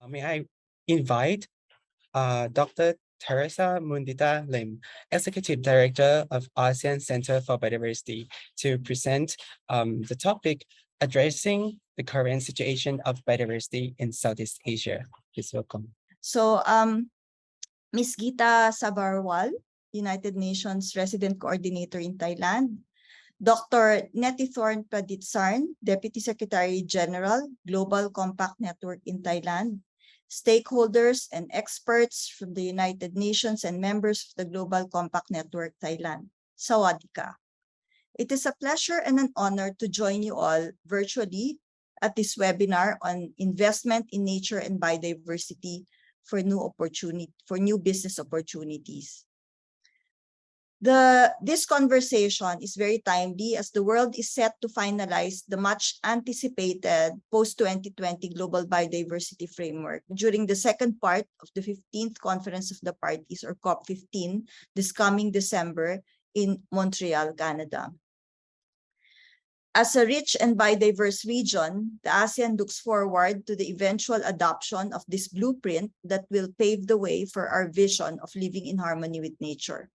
May I invite Dr. Theresa Mundita Lim, Executive Director of ASEAN Center for Biodiversity, to present the topic addressing the current situation of biodiversity in Southeast Asia. Please welcome. So, Ms. Geeta Sabarwal, United Nations Resident Coordinator in Thailand, Dr. Netithorn Praditsarn, Deputy Secretary General, Global Compact Network in Thailand, stakeholders and experts from the United Nations and members of the Global Compact Network Thailand. Sawadee ka. It is a pleasure and an honor to join you all virtually at this webinar on investment in nature and biodiversity for new business opportunities. This conversation is very timely as the world is set to finalize the much anticipated post-2020 Global Biodiversity Framework during the second part of the 15th Conference of the Parties, or COP15, this coming December in Montreal, Canada. As a rich and biodiverse region, the ASEAN looks forward to the eventual adoption of this blueprint that will pave the way for our vision of living in harmony with nature.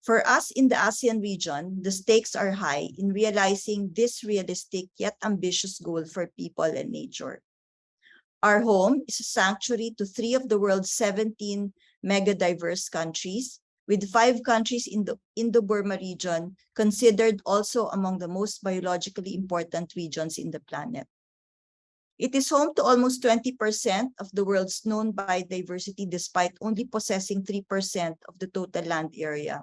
For us in the ASEAN region, the stakes are high in realizing this realistic yet ambitious goal for people and nature. Our home is a sanctuary to 3 of the world's 17 mega-diverse countries, with 5 countries in the Indo-Burma region considered also among the most biologically important regions in the planet. It is home to almost 20% of the world's known biodiversity, despite only possessing 3% of the total land area.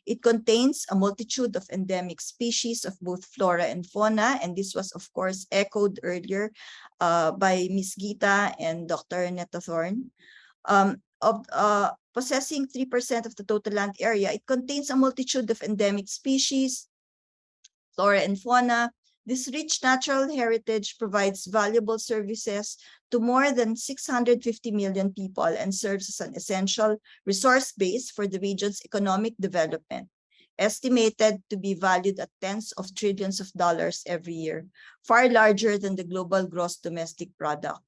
It contains a multitude of endemic species of both flora and fauna, and this was, of course, echoed earlier by Ms. Geeta and Dr. Netithorn. Possessing 3% of the total land area, it contains a multitude of endemic species, flora and fauna. This rich natural heritage provides valuable services to more than 650 million people and serves as an essential resource base for the region's economic development, estimated to be valued at tens of trillions of dollars every year, far larger than the global gross domestic product.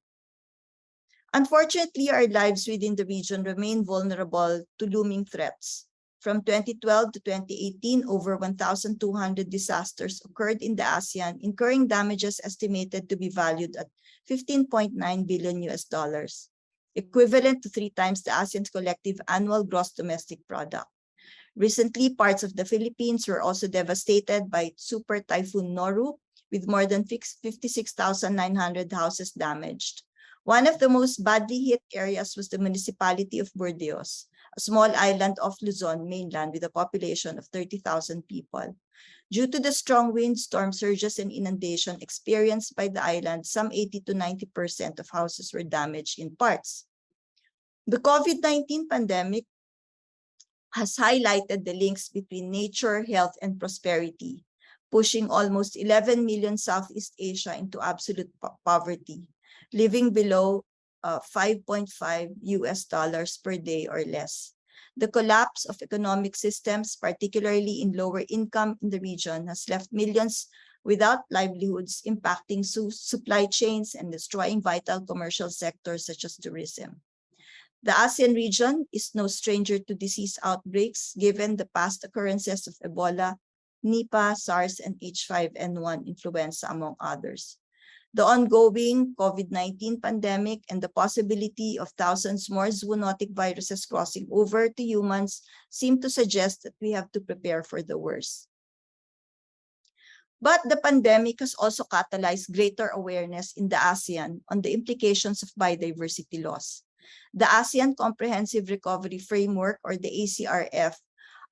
Unfortunately, our lives within the region remain vulnerable to looming threats. From 2012 to 2018, over 1,200 disasters occurred in the ASEAN, incurring damages estimated to be valued at $15.9 billion, equivalent to 3 times the ASEAN's collective annual gross domestic product. Recently, parts of the Philippines were also devastated by Super Typhoon Noru, with more than 56,900 houses damaged. One of the most badly hit areas was the municipality of Burdeos, a small island off Luzon mainland with a population of 30,000 people. Due to the strong winds, storm surges, and inundation experienced by the island, some 80 to 90% of houses were damaged in parts. The COVID-19 pandemic has highlighted the links between nature, health, and prosperity, pushing almost 11 million Southeast Asia into absolute poverty, living below $5.5 per day or less. The collapse of economic systems, particularly in lower income in the region, has left millions without livelihoods, impacting supply chains and destroying vital commercial sectors such as tourism. The ASEAN region is no stranger to disease outbreaks, given the past occurrences of Ebola, Nipah, SARS, and H5N1 influenza, among others. The ongoing COVID-19 pandemic and the possibility of thousands more zoonotic viruses crossing over to humans seem to suggest that we have to prepare for the worst. But the pandemic has also catalyzed greater awareness in the ASEAN on the implications of biodiversity loss. The ASEAN Comprehensive Recovery Framework, or the ACRF,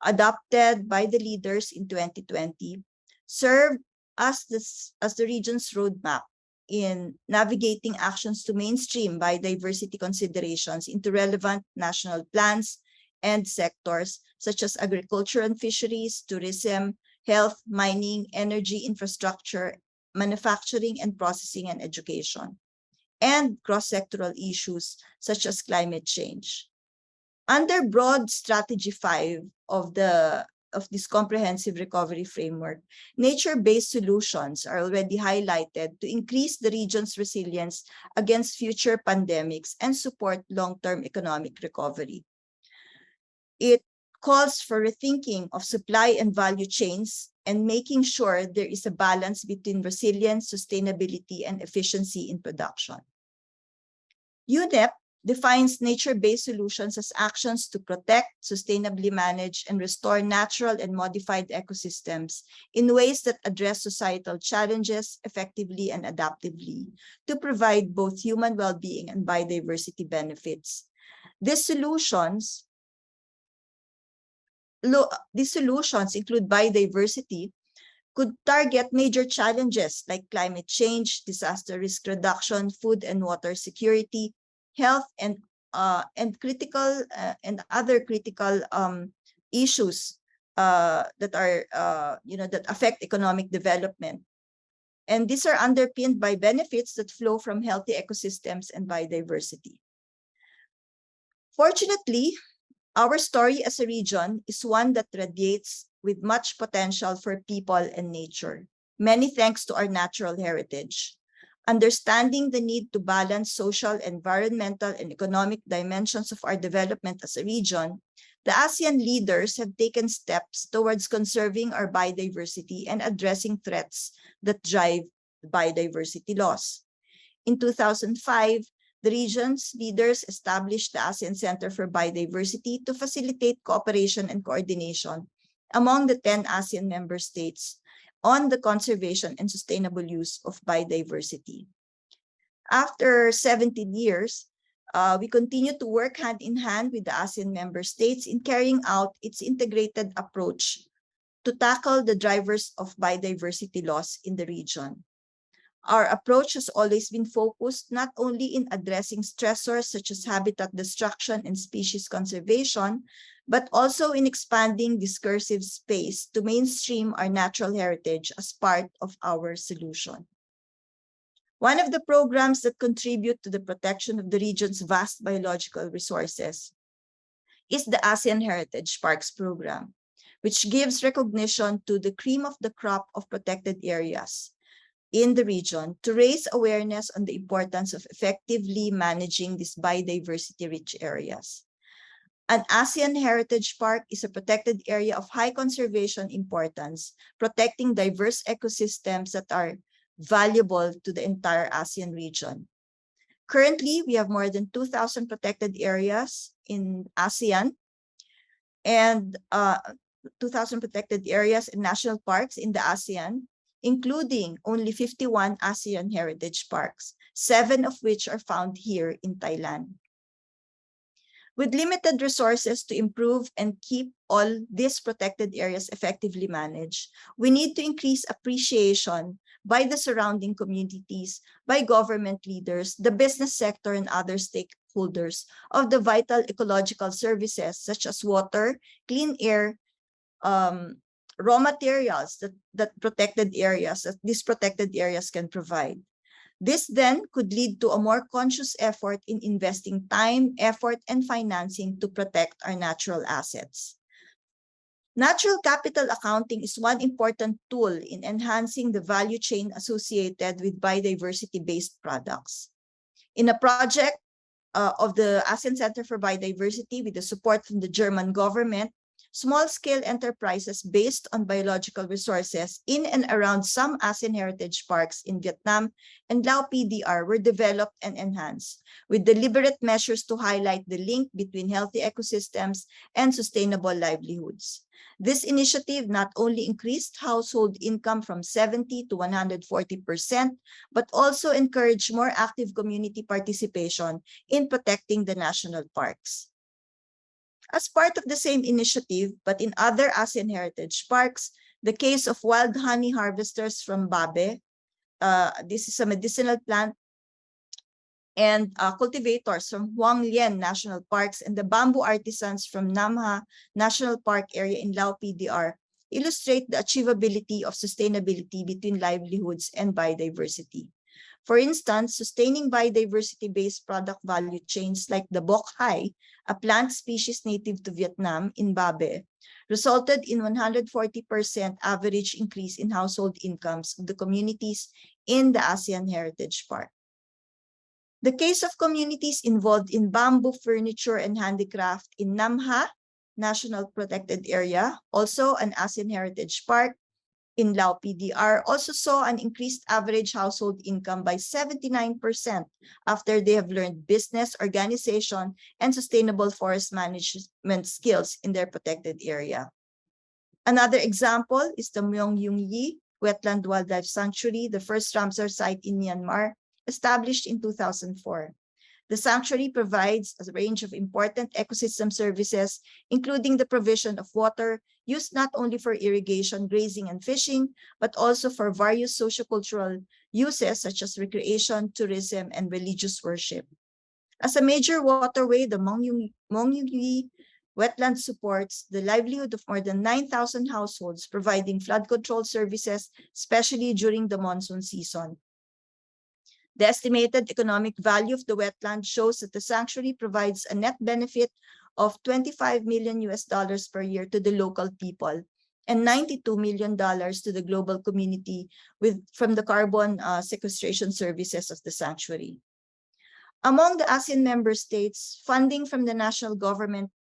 adopted by the leaders in 2020, served as the region's roadmap in navigating actions to mainstream biodiversity considerations into relevant national plans and sectors such as agriculture and fisheries, tourism, health, mining, energy infrastructure, manufacturing and processing, and education, and cross-sectoral issues such as climate change. Under broad strategy 5 of the of this comprehensive recovery framework, nature-based solutions are already highlighted to increase the region's resilience against future pandemics and support long-term economic recovery. It calls for rethinking of supply and value chains and making sure there is a balance between resilience, sustainability, and efficiency in production. UNEP defines nature-based solutions as actions to protect, sustainably manage, and restore natural and modified ecosystems in ways that address societal challenges effectively and adaptively to provide both human well-being and biodiversity benefits. These solutions include biodiversity, could target major challenges like climate change, disaster risk reduction, food and water security, health, and critical and other critical issues that are that affect economic development. And these are underpinned by benefits that flow from healthy ecosystems and biodiversity. Fortunately, our story as a region is one that radiates with much potential for people and nature, many thanks to our natural heritage. Understanding the need to balance social, environmental, and economic dimensions of our development as a region, the ASEAN leaders have taken steps towards conserving our biodiversity and addressing threats that drive biodiversity loss. In 2005, the region's leaders established the ASEAN Center for Biodiversity to facilitate cooperation and coordination among the 10 ASEAN member states on the conservation and sustainable use of biodiversity. After 17 years, we continue to work hand in hand with the ASEAN member states in carrying out its integrated approach to tackle the drivers of biodiversity loss in the region. Our approach has always been focused not only in addressing stressors such as habitat destruction and species conservation, but also in expanding discursive space to mainstream our natural heritage as part of our solution. One of the programs that contribute to the protection of the region's vast biological resources is the ASEAN Heritage Parks Program, which gives recognition to the cream of the crop of protected areas in the region to raise awareness on the importance of effectively managing these biodiversity-rich areas. An ASEAN Heritage Park is a protected area of high conservation importance, protecting diverse ecosystems that are valuable to the entire ASEAN region. Currently, we have more than 2,000 protected areas in ASEAN and 2,000 protected areas and national parks in the ASEAN, including only 51 ASEAN Heritage Parks, 7 of which are found here in Thailand. With limited resources to improve and keep all these protected areas effectively managed, we need to increase appreciation by the surrounding communities, by government leaders, the business sector, and other stakeholders of the vital ecological services such as water, clean air, raw materials that these protected areas can provide. This then could lead to a more conscious effort in investing time, effort, and financing to protect our natural assets. Natural capital accounting is one important tool in enhancing the value chain associated with biodiversity-based products. In a project of the ASEAN Center for Biodiversity with the support from the German government, small-scale enterprises based on biological resources in and around some ASEAN heritage parks in Vietnam and Lao PDR were developed and enhanced, with deliberate measures to highlight the link between healthy ecosystems and sustainable livelihoods. This initiative not only increased household income from 70 to 140%, but also encouraged more active community participation in protecting the national parks. As part of the same initiative, but in other ASEAN heritage parks, the case of wild honey harvesters from Babe, this is a medicinal plant, and cultivators from Huang Lien National Parks and the bamboo artisans from Namha National Park area in Lao PDR illustrate the achievability of sustainability between livelihoods and biodiversity. For instance, sustaining biodiversity-based product value chains like the bok hai, a plant species native to Vietnam in Babe, resulted in 140% average increase in household incomes of the communities in the ASEAN Heritage Park. The case of communities involved in bamboo furniture and handicraft in Namha National Protected Area, also an ASEAN Heritage Park in Lao PDR, also saw an increased average household income by 79% after they have learned business, organization, and sustainable forest management skills in their protected area. Another example is the Mueang Yung Yi Wetland Wildlife Sanctuary, the first Ramsar site in Myanmar, established in 2004. The sanctuary provides a range of important ecosystem services, including the provision of water used not only for irrigation, grazing, and fishing, but also for various sociocultural uses such as recreation, tourism, and religious worship. As a major waterway, the Mueang wetland supports the livelihood of more than 9,000 households, providing flood control services, especially during the monsoon season. The estimated economic value of the wetland shows that the sanctuary provides a net benefit of $25 million per year to the local people and $92 million to the global community from the carbon sequestration services of the sanctuary. Among the ASEAN member states, funding from the national governments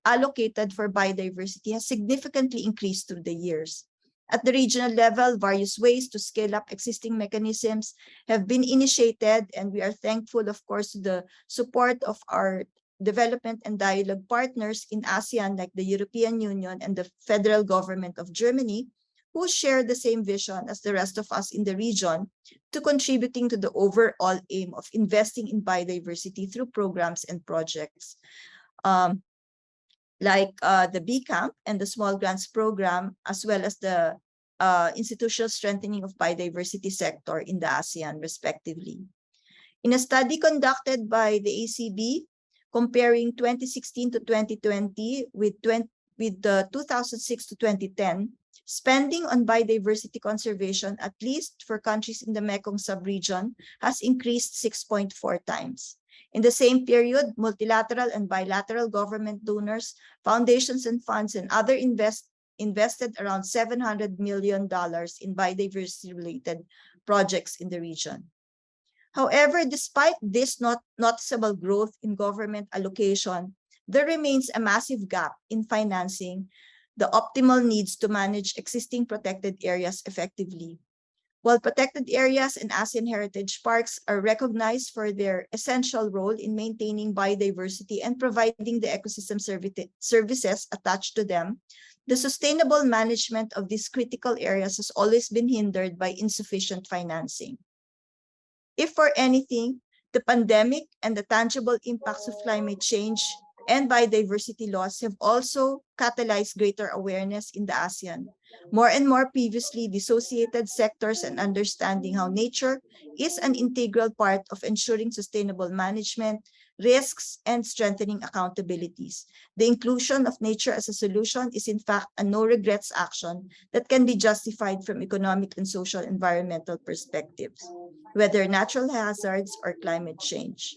allocated for biodiversity has significantly increased through the years. At the regional level, various ways to scale up existing mechanisms have been initiated, and we are thankful, of course, to the support of our development and dialogue partners in ASEAN, like the European Union and the federal government of Germany, who share the same vision as the rest of us in the region to contributing to the overall aim of investing in biodiversity through programs and projects. Like the B Camp and the Small Grants Program, as well as the institutional strengthening of biodiversity sector in the ASEAN, respectively. In a study conducted by the ACB, comparing 2016 to 2020 with the 2006 to 2010, spending on biodiversity conservation, at least for countries in the Mekong sub-region, has increased 6.4 times. In the same period, multilateral and bilateral government donors, foundations and funds, and other invested around $700 million in biodiversity-related projects in the region. However, despite this noticeable growth in government allocation, there remains a massive gap in financing the optimal needs to manage existing protected areas effectively. While protected areas and ASEAN heritage parks are recognized for their essential role in maintaining biodiversity and providing the ecosystem services attached to them, the sustainable management of these critical areas has always been hindered by insufficient financing. If for anything, the pandemic and the tangible impacts of climate change and biodiversity loss have also catalyzed greater awareness in the ASEAN. More and more previously dissociated sectors and understanding how nature is an integral part of ensuring sustainable management, risks, and strengthening accountabilities. The inclusion of nature as a solution is in fact a no-regrets action that can be justified from economic and social environmental perspectives, whether natural hazards or climate change.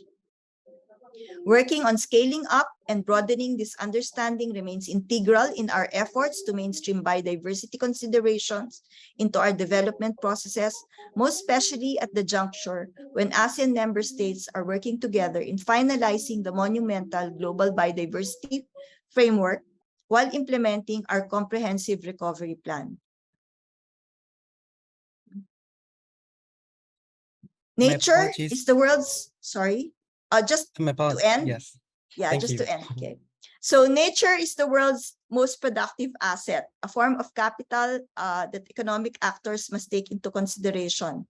Working on scaling up and broadening this understanding remains integral in our efforts to mainstream biodiversity considerations into our development processes, most especially at the juncture when ASEAN member states are working together in finalizing the monumental global biodiversity framework while implementing our comprehensive recovery plan. Nature is the world's, just to end. Yes. Yeah, Thank just you. to end. Okay. So nature is the world's most productive asset, a form of capital that economic actors must take into consideration.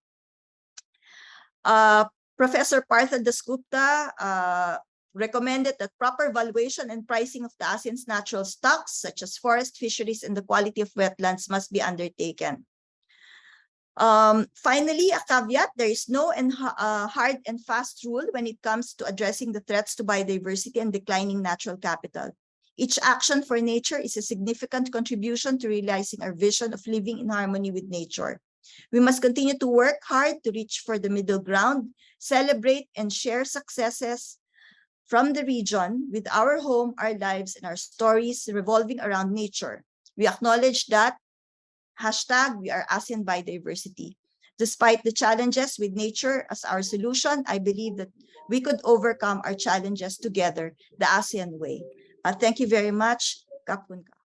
Professor Partha Dasgupta recommended that proper valuation and pricing of the ASEAN's natural stocks, such as forest, fisheries, and the quality of wetlands, must be undertaken. Finally, a caveat: there is no hard and fast rule when it comes to addressing the threats to biodiversity and declining natural capital. Each action for nature is a significant contribution to realizing our vision of living in harmony with nature. We must continue to work hard to reach for the middle ground, celebrate and share successes from the region with our home, our lives, and our stories revolving around nature. We acknowledge that we are ASEAN Biodiversity. Despite the challenges with nature as our solution, I believe that we could overcome our challenges together the ASEAN way. Thank you very much. Kapun ka.